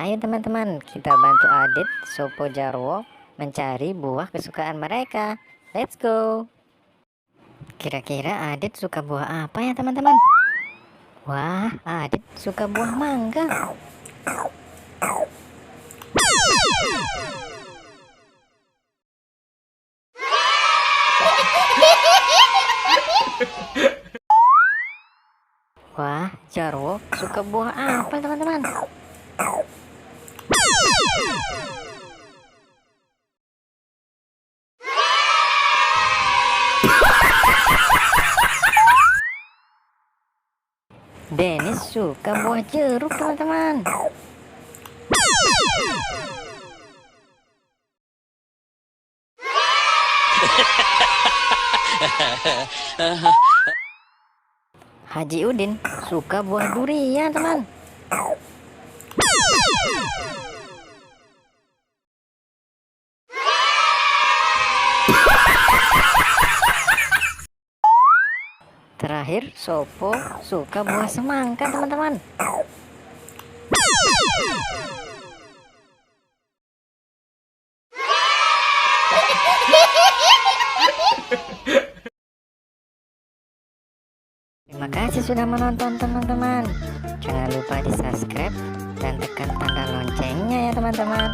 Ayo teman-teman, kita bantu Adit, Sopo, Jarwo mencari buah kesukaan mereka. Let's go. Kira-kira Adit suka buah apa ya teman-teman? Wah, Adit suka buah mangga. Wah, Jarwo suka buah apel teman-teman. Dennis suka buah jeruk teman-teman. Haji Udin suka buah durian teman. Terakhir, Sopo suka buah semangka teman-teman. Terima kasih sudah menonton teman-teman. Jangan lupa di subscribe dan tekan tanda loncengnya ya teman-teman.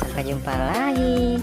Sampai jumpa lagi.